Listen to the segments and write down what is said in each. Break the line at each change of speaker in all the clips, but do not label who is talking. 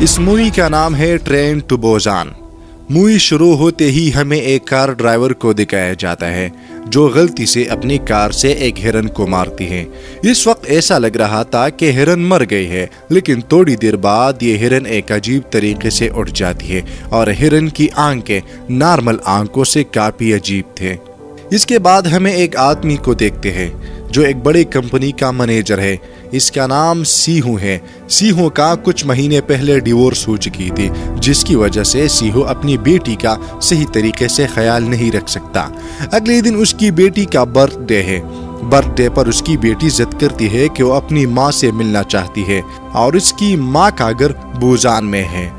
اس movie کا نام ہے ٹرین ٹو بوزان۔ مووی شروع ہوتے ہی ہمیں ایک کار ڈرائیور کو دکھایا جاتا ہے جو غلطی سے اپنی کار سے ایک ہرن کو مارتی ہے۔ اس وقت ایسا لگ رہا تھا کہ ہرن مر گئی ہے، لیکن تھوڑی دیر بعد یہ ہرن ایک عجیب طریقے سے اٹھ جاتی ہے اور ہرن کی آنکھیں نارمل آنکھوں سے کافی عجیب تھے۔ اس کے بعد ہمیں ایک آدمی کو دیکھتے ہیں جو ایک بڑی کمپنی کا مینیجر ہے۔ اس کا نام سیہو ہے۔ سیہو کا کچھ مہینے پہلے ڈیورس ہو چکی تھی، جس کی وجہ سے سیہو اپنی بیٹی کا صحیح طریقے سے خیال نہیں رکھ سکتا۔ اگلے دن اس کی بیٹی کا برتھ ڈے ہے۔ برتھ ڈے پر اس کی بیٹی ضد کرتی ہے کہ وہ اپنی ماں سے ملنا چاہتی ہے اور اس کی ماں کا گھر بوزان میں ہے۔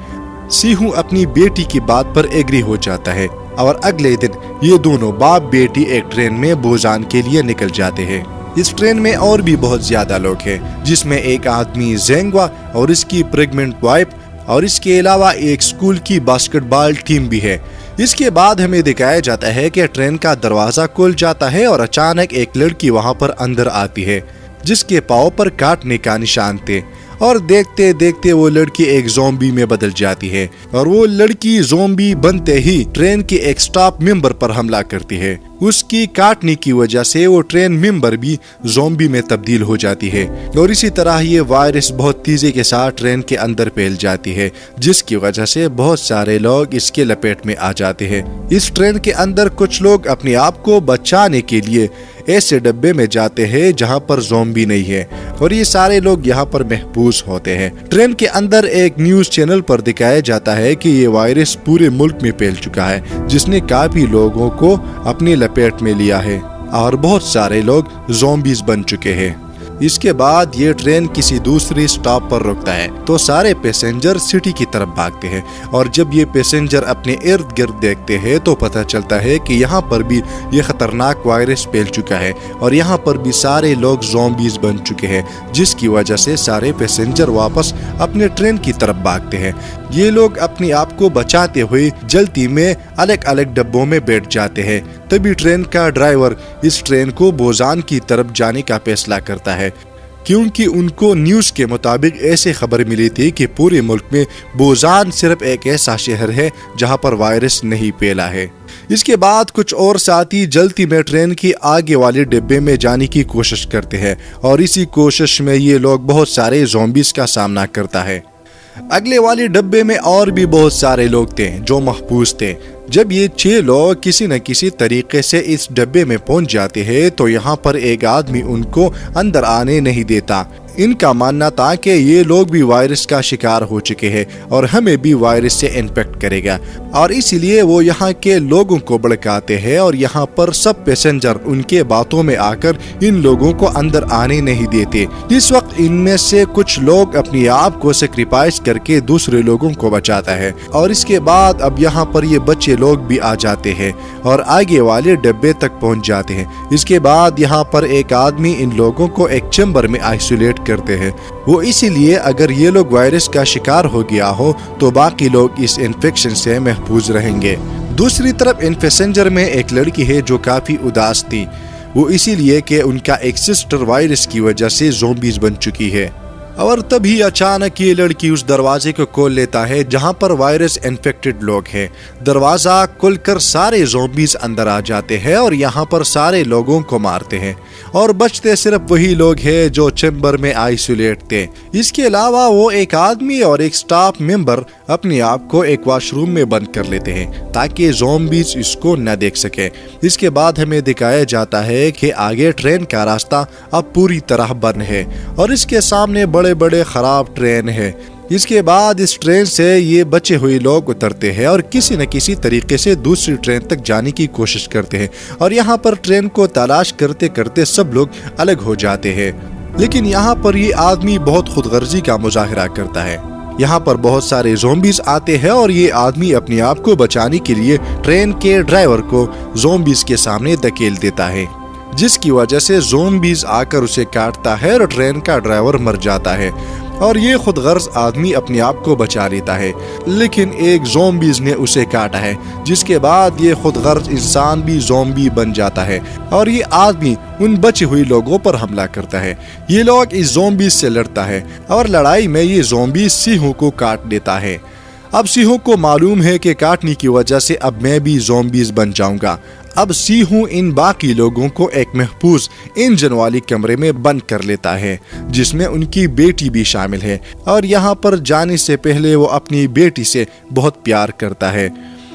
سیہو اپنی بیٹی کی بات پر ایگری ہو جاتا ہے اور اگلے دن یہ دونوں باپ بیٹی ایک ٹرین میں بوزان کے لیے نکل جاتے ہیں۔ اس ٹرین میں اور بھی بہت زیادہ لوگ ہیں، جس میں ایک آدمی زینگوا اور اس کی پریگننٹ وائف اور اس کے علاوہ ایک اسکول کی باسکٹ بال ٹیم بھی ہے۔ اس کے بعد ہمیں دکھایا جاتا ہے کہ ٹرین کا دروازہ کھل جاتا ہے اور اچانک ایک لڑکی وہاں پر اندر آتی ہے جس کے پاؤں پر کاٹنے کا نشان تھے، اور دیکھتے دیکھتے وہ لڑکی ایک زومبی میں بدل جاتی ہے اور وہ لڑکی زومبی بنتے ہی ٹرین کے ایک سٹاف ممبر پر حملہ کرتی ہے۔ اس کی کاٹنے کی وجہ سے وہ ٹرین ممبر بھی زومبی میں تبدیل ہو جاتی ہے اور اسی طرح یہ وائرس بہت تیزی کے ساتھ ٹرین کے اندر پھیل جاتی ہے، جس کی وجہ سے بہت سارے لوگ اس کے لپیٹ میں آ جاتے ہیں۔ اس ٹرین کے اندر کچھ لوگ اپنے آپ کو بچانے کے لیے ایسے ڈبے میں جاتے ہیں جہاں پر زومبی نہیں ہے، اور یہ سارے لوگ یہاں پر محفوظ ہوتے ہیں۔ ٹرین کے اندر ایک نیوز چینل پر دکھایا جاتا ہے کہ یہ وائرس پورے ملک میں پھیل چکا ہے، جس نے کافی لوگوں کو اپنی لپیٹ میں لیا ہے اور بہت سارے لوگ زومبیز بن چکے ہیں۔ اس کے بعد یہ ٹرین کسی دوسری سٹاپ پر رکتا ہے تو سارے پیسنجر سٹی کی طرف بھاگتے ہیں، اور جب یہ پیسنجر اپنے ارد گرد دیکھتے ہیں تو پتہ چلتا ہے کہ یہاں پر بھی یہ خطرناک وائرس پھیل چکا ہے اور یہاں پر بھی سارے لوگ زومبیز بن چکے ہیں، جس کی وجہ سے سارے پیسنجر واپس اپنے ٹرین کی طرف بھاگتے ہیں۔ یہ لوگ اپنے آپ کو بچاتے ہوئے جلدی میں الگ الگ ڈبوں میں بیٹھ جاتے ہیں۔ تبھی ٹرین کا ڈرائیور اس ٹرین کو بوزان کی طرف جانے کا فیصلہ کرتا ہے، کیونکہ ان کو نیوز کے مطابق ایسے خبر ملی تھی کہ پورے ملک میں بوزان صرف ایک ایسا شہر ہے جہاں پر وائرس نہیں پھیلا ہے۔ اس کے بعد کچھ اور ساتھی جلدی میں ٹرین کی آگے والے ڈبے میں جانے کی کوشش کرتے ہیں، اور اسی کوشش میں یہ لوگ بہت سارے زومبیز کا سامنا کرتا ہے۔ اگلے والے ڈبے میں اور بھی بہت سارے لوگ تھے جو محفوظ تھے۔ جب یہ 6 لوگ کسی نہ کسی طریقے سے اس ڈبے میں پہنچ جاتے ہیں تو یہاں پر ایک آدمی ان کو اندر آنے نہیں دیتا۔ ان کا ماننا تھا کہ یہ لوگ بھی وائرس کا شکار ہو چکے ہیں اور ہمیں بھی وائرس سے انفیکٹ کرے گا، اور اسی لیے وہ یہاں کے لوگوں کو بھڑکاتے ہیں اور یہاں پر سب پیسنجر ان کے باتوں میں آ کر ان لوگوں کو اندر آنے نہیں دیتے۔ اس وقت ان میں سے کچھ لوگ اپنی آپ کو سیکریفائس کر کے دوسرے لوگوں کو بچاتا ہے، اور اس کے بعد اب یہاں پر یہ بچے لوگ بھی آ جاتے ہیں اور آگے والے ڈبے تک پہنچ جاتے ہیں۔ اس کے بعد یہاں پر ایک آدمی ان لوگوں کو ایک چیمبر میں آئسولیٹ کرتے ہیں، وہ اسی لیے اگر یہ لوگ وائرس کا شکار ہو گیا ہو تو باقی لوگ اس انفیکشن سے محفوظ رہیں گے۔ دوسری طرف ان پیسنجر میں ایک لڑکی ہے جو کافی اداس تھی، وہ اسی لیے کہ ان کا ایک سسٹر وائرس کی وجہ سے زومبیز بن چکی ہے، اور تبھی اچانک یہ لڑکی اس دروازے کو کھول لیتا ہے جہاں پر وائرس انفیکٹڈ لوگ ہیں۔ دروازہ کھل کر سارے زومبیز اندر آ جاتے ہیں اور یہاں پر سارے لوگوں کو مارتے ہیں، اور بچتے صرف وہی لوگ ہیں جو چیمبر میں آئسولیٹ تھے۔ اس کے علاوہ وہ ایک آدمی اور ایک سٹاف ممبر اپنے آپ کو ایک واش روم میں بند کر لیتے ہیں تاکہ زومبیز اس کو نہ دیکھ سکے۔ اس کے بعد ہمیں دکھایا جاتا ہے کہ آگے ٹرین کا راستہ اب پوری طرح بند ہے اور اس کے سامنے بڑے بڑے خراب ٹرین ہے۔ اس کے بعد اس ٹرین سے یہ بچے ہوئے لوگ اترتے ہیں اور کسی نہ کسی طریقے سے دوسری ٹرین تک جانے کی کوشش کرتے ہیں، اور یہاں پر ٹرین کو تلاش کرتے کرتے سب لوگ الگ ہو جاتے ہیں۔ لیکن یہاں پر یہ آدمی بہت خود غرضی کا مظاہرہ کرتا ہے۔ یہاں پر بہت سارے زومبیز آتے ہیں اور یہ آدمی اپنے آپ کو بچانے کے لیے ٹرین کے ڈرائیور کو زومبیز کے سامنے دھکیل دیتا ہے، جس کی وجہ سے زومبیز آ کر اسے کاٹتا ہے اور ٹرین کا ڈرائیور مر جاتا ہے۔ اور یہ خود غرض آدمی اپنے آپ کو بچا لیتا ہے، لیکن ایک زومبیز نے اسے کاٹا ہے، جس کے بعد یہ خود غرض انسان بھی زومبی بن جاتا ہے اور یہ آدمی ان بچے ہوئے لوگوں پر حملہ کرتا ہے۔ یہ لوگ اس زومبیز سے لڑتا ہے اور لڑائی میں یہ زومبیز سیہوں کو کاٹ دیتا ہے۔ اب سیہوں کو معلوم ہے کہ کاٹنے کی وجہ سے اب میں بھی زومبیز بن جاؤں گا۔ اب سیہوں ان باقی لوگوں کو ایک محفوظ انجن والی کمرے میں بند کر لیتا ہے، جس میں ان کی بیٹی بھی شامل ہے، اور یہاں پر جانے سے پہلے وہ اپنی بیٹی سے بہت پیار کرتا ہے۔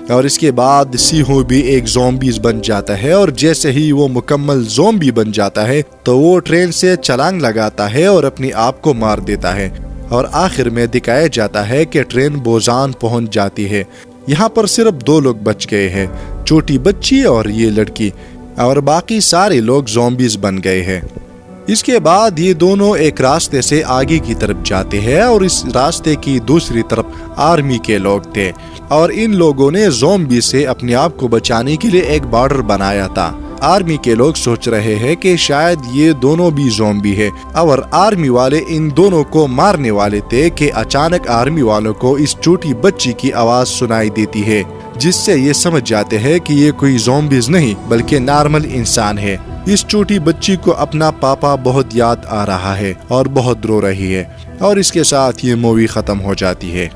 اور اس کے بعد سیہوں بھی ایک زومبیز بن جاتا ہے، اور جیسے ہی وہ مکمل زومبی بن جاتا ہے تو وہ ٹرین سے چھلانگ لگاتا ہے اور اپنے آپ کو مار دیتا ہے، اور آخر میں دکھایا جاتا ہے کہ ٹرین بوزان پہنچ جاتی ہے۔ یہاں پر صرف 2 لوگ بچ گئے ہیں، چھوٹی بچی اور یہ لڑکی، اور باقی سارے لوگ زومبیز بن گئے ہیں۔ اس کے بعد یہ دونوں ایک راستے سے آگے کی طرف جاتے ہیں، اور اس راستے کی دوسری طرف آرمی کے لوگ تھے، اور ان لوگوں نے زومبی سے اپنے آپ کو بچانے کے لیے ایک بارڈر بنایا تھا۔ آرمی کے لوگ سوچ رہے ہیں کہ شاید یہ دونوں بھی زومبی ہے، اور آرمی والے ان دونوں کو مارنے والے تھے کہ اچانک آرمی والوں کو اس چھوٹی بچی کی آواز سنائی دیتی ہے، جس سے یہ سمجھ جاتے ہیں کہ یہ کوئی زومبیز نہیں بلکہ نارمل انسان ہے۔ اس چھوٹی بچی کو اپنا پاپا بہت یاد آ رہا ہے اور بہت رو رہی ہے، اور اس کے ساتھ یہ مووی ختم ہو جاتی ہے۔